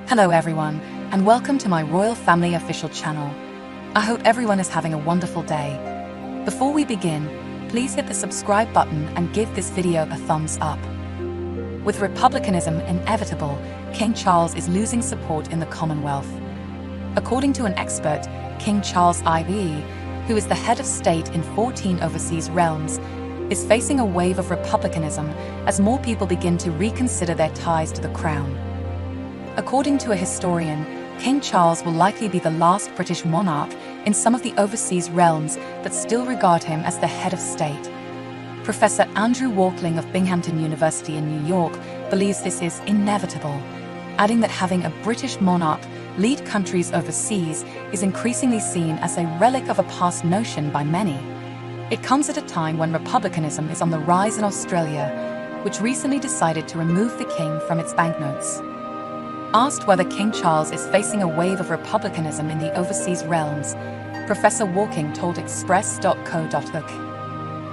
Hello everyone, and welcome to my Royal Family official channel. I hope everyone is having a wonderful day. Before we begin, please hit the subscribe button and give this video a thumbs up. With republicanism inevitable, King Charles is losing support in the Commonwealth. According to an expert, King Charles IV, who is the head of state in 14 overseas realms, is facing a wave of republicanism as more people begin to reconsider their ties to the crown. According to a historian, King Charles will likely be the last British monarch in some of the overseas realms that still regard him as the head of state. Professor Andrew Walkling of Binghamton University in New York believes this is inevitable, adding that having a British monarch lead countries overseas is increasingly seen as a relic of a past notion by many. It comes at a time when republicanism is on the rise in Australia, which recently decided to remove the king from its banknotes. Asked whether King Charles is facing a wave of republicanism in the overseas realms, Professor Walking told Express.co.uk,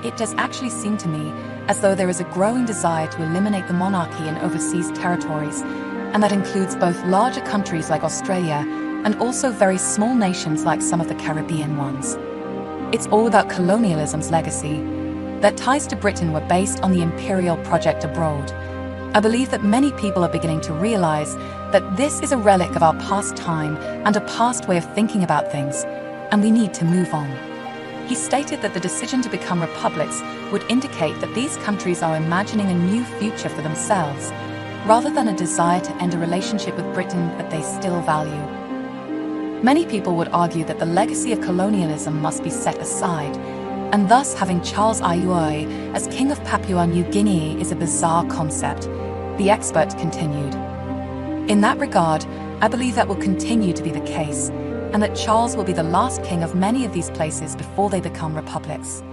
"It does actually seem to me as though there is a growing desire to eliminate the monarchy in overseas territories, and that includes both larger countries like Australia and also very small nations like some of the Caribbean ones. It's all about colonialism's legacy. Their ties to Britain were based on the imperial project abroad. I believe that many people are beginning to realize that this is a relic of our past time and a past way of thinking about things, and we need to move on." He stated that the decision to become republics would indicate that these countries are imagining a new future for themselves, rather than a desire to end a relationship with Britain that they still value. Many people would argue that the legacy of colonialism must be set aside, and thus having Charles II as King of Papua New Guinea is a bizarre concept, the expert continued. "In that regard, I believe that will continue to be the case, and that Charles will be the last king of many of these places before they become republics."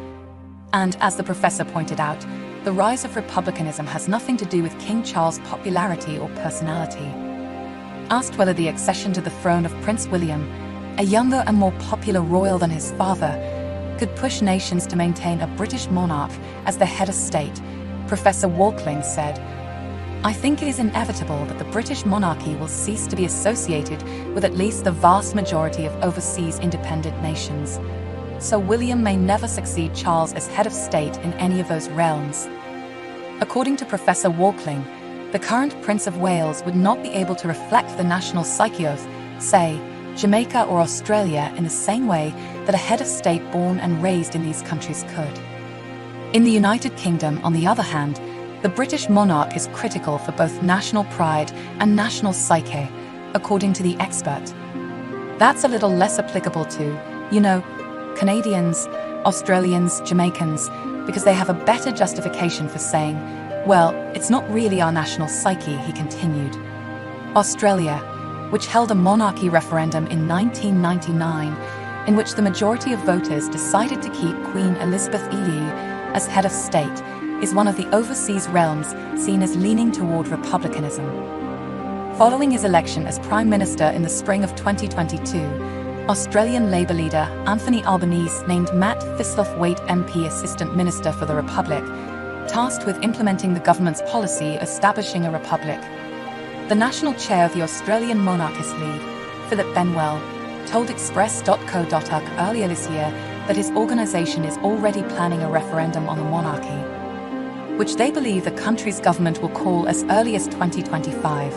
And as the professor pointed out, the rise of republicanism has nothing to do with King Charles' popularity or personality. Asked whether the accession to the throne of Prince William, a younger and more popular royal than his father, could push nations to maintain a British monarch as the head of state, Professor Walkling said, "I think it is inevitable that the British monarchy will cease to be associated with at least the vast majority of overseas independent nations. So William may never succeed Charles as head of state in any of those realms." According to Professor Walkling, the current Prince of Wales would not be able to reflect the national psyche of, say, Jamaica or Australia in the same way that a head of state born and raised in these countries could. In the United Kingdom, on the other hand, the British monarch is critical for both national pride and national psyche, according to the expert. That's a little less applicable to, Canadians, Australians, Jamaicans, because they have a better justification for saying, "Well, it's not really our national psyche," he continued. Australia, which held a monarchy referendum in 1999, in which the majority of voters decided to keep Queen Elizabeth II as head of state, is one of the overseas realms seen as leaning toward republicanism. Following his election as Prime Minister in the spring of 2022, Australian Labour leader Anthony Albanese named Matt Fistlethwaite MP Assistant Minister for the Republic, tasked with implementing the government's policy establishing a republic. The national chair of the Australian Monarchist League, Philip Benwell, told Express.co.uk earlier this year that his organisation is already planning a referendum on the monarchy, which they believe the country's government will call as early as 2025.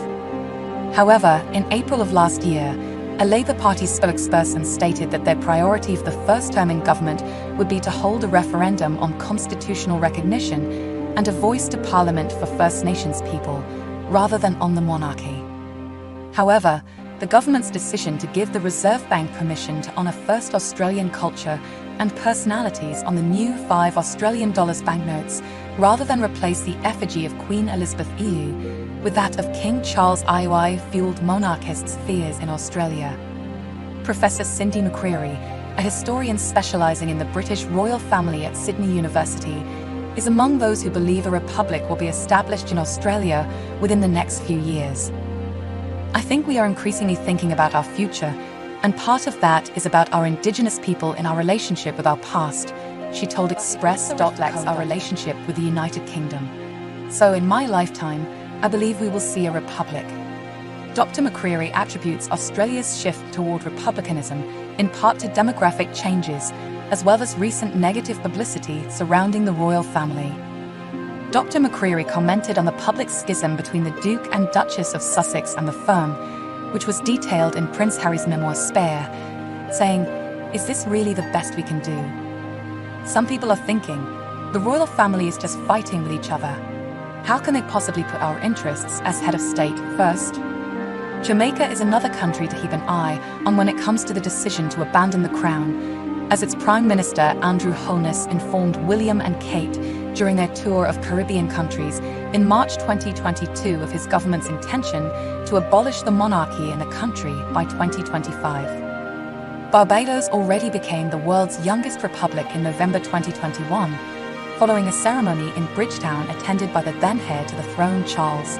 However, in April of last year, a Labour Party spokesperson stated that their priority for the first term in government would be to hold a referendum on constitutional recognition and a voice to Parliament for First Nations people, rather than on the monarchy. However, the government's decision to give the Reserve Bank permission to honour first Australian culture and personalities on the new $5 Australian banknotes, rather than replace the effigy of Queen Elizabeth II with that of King Charles II, fueled monarchists' fears in Australia. Professor Cindy McCreary, a historian specialising in the British royal family at Sydney University, is among those who believe a republic will be established in Australia within the next few years. "I think we are increasingly thinking about our future, and part of that is about our Indigenous people in our relationship with our past," she told Express.uk, "our relationship with the United Kingdom. So in my lifetime, I believe we will see a republic." Dr. McCreary attributes Australia's shift toward republicanism in part to demographic changes, as well as recent negative publicity surrounding the royal family. Dr. McCreary commented on the public schism between the Duke and Duchess of Sussex and the firm, which was detailed in Prince Harry's memoir Spare, saying, "Is this really the best we can do? Some people are thinking, the royal family is just fighting with each other. How can they possibly put our interests as head of state first?" Jamaica is another country to keep an eye on when it comes to the decision to abandon the crown, as its Prime Minister Andrew Holness informed William and Kate during their tour of Caribbean countries in March 2022 of his government's intention to abolish the monarchy in the country by 2025. Barbados already became the world's youngest republic in November 2021, following a ceremony in Bridgetown attended by the then heir to the throne, Charles.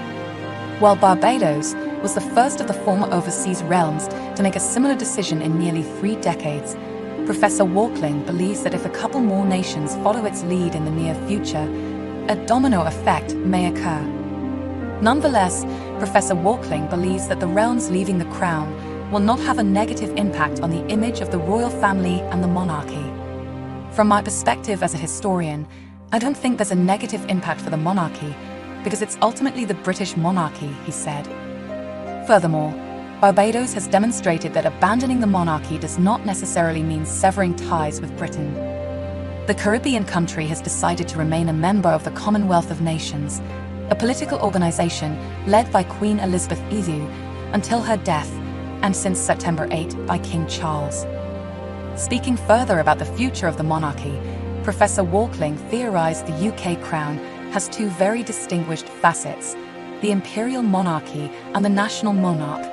While Barbados was the first of the former overseas realms to make a similar decision in nearly 3 decades, Professor Walkling believes that if a couple more nations follow its lead in the near future, a domino effect may occur. Nonetheless, Professor Walkling believes that the realms leaving the crown will not have a negative impact on the image of the royal family and the monarchy. From my perspective as a historian, I don't think there's a negative impact for the monarchy, because it's ultimately the British monarchy, he said. Furthermore, Barbados has demonstrated that abandoning the monarchy does not necessarily mean severing ties with Britain. The Caribbean country has decided to remain a member of the Commonwealth of Nations, a political organization led by Queen Elizabeth II until her death, and since September 8 by King Charles. Speaking further about the future of the monarchy, Professor Walkling theorized the UK crown has 2 very distinguished facets, the imperial monarchy and the national monarch,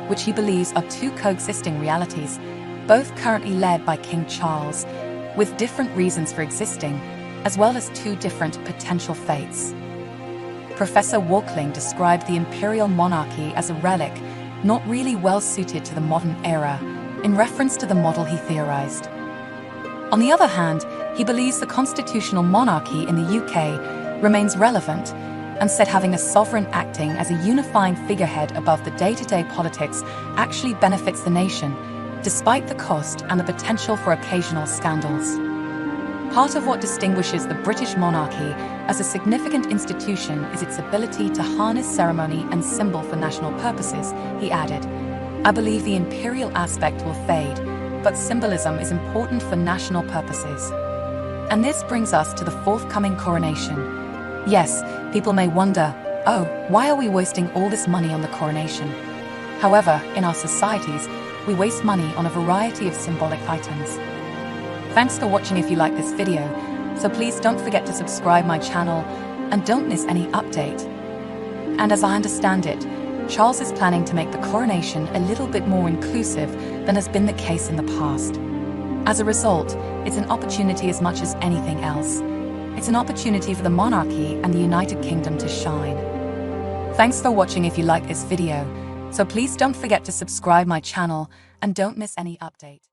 which he believes are 2 coexisting realities, both currently led by King Charles, with different reasons for existing, as well as 2 different potential fates. Professor Walkling described the imperial monarchy as a relic not really well suited to the modern era, in reference to the model he theorized. On the other hand, he believes the constitutional monarchy in the UK remains relevant, and said having a sovereign acting as a unifying figurehead above the day-to-day politics actually benefits the nation, despite the cost and the potential for occasional scandals. Part of what distinguishes the British monarchy as a significant institution is its ability to harness ceremony and symbol for national purposes, he added. I believe the imperial aspect will fade, but symbolism is important for national purposes. And this brings us to the forthcoming coronation. Yes, people may wonder, oh, why are we wasting all this money on the coronation? However, in our societies, we waste money on a variety of symbolic items. Thanks for watching. If you like this video, so please don't forget to subscribe my channel and don't miss any update. And as I understand it, Charles is planning to make the coronation a little bit more inclusive than has been the case in the past. As a result, it's an opportunity as much as anything else. It's an opportunity for the monarchy and the United Kingdom to shine. Thanks for watching. If you like this video, so please don't forget to subscribe my channel and don't miss any update.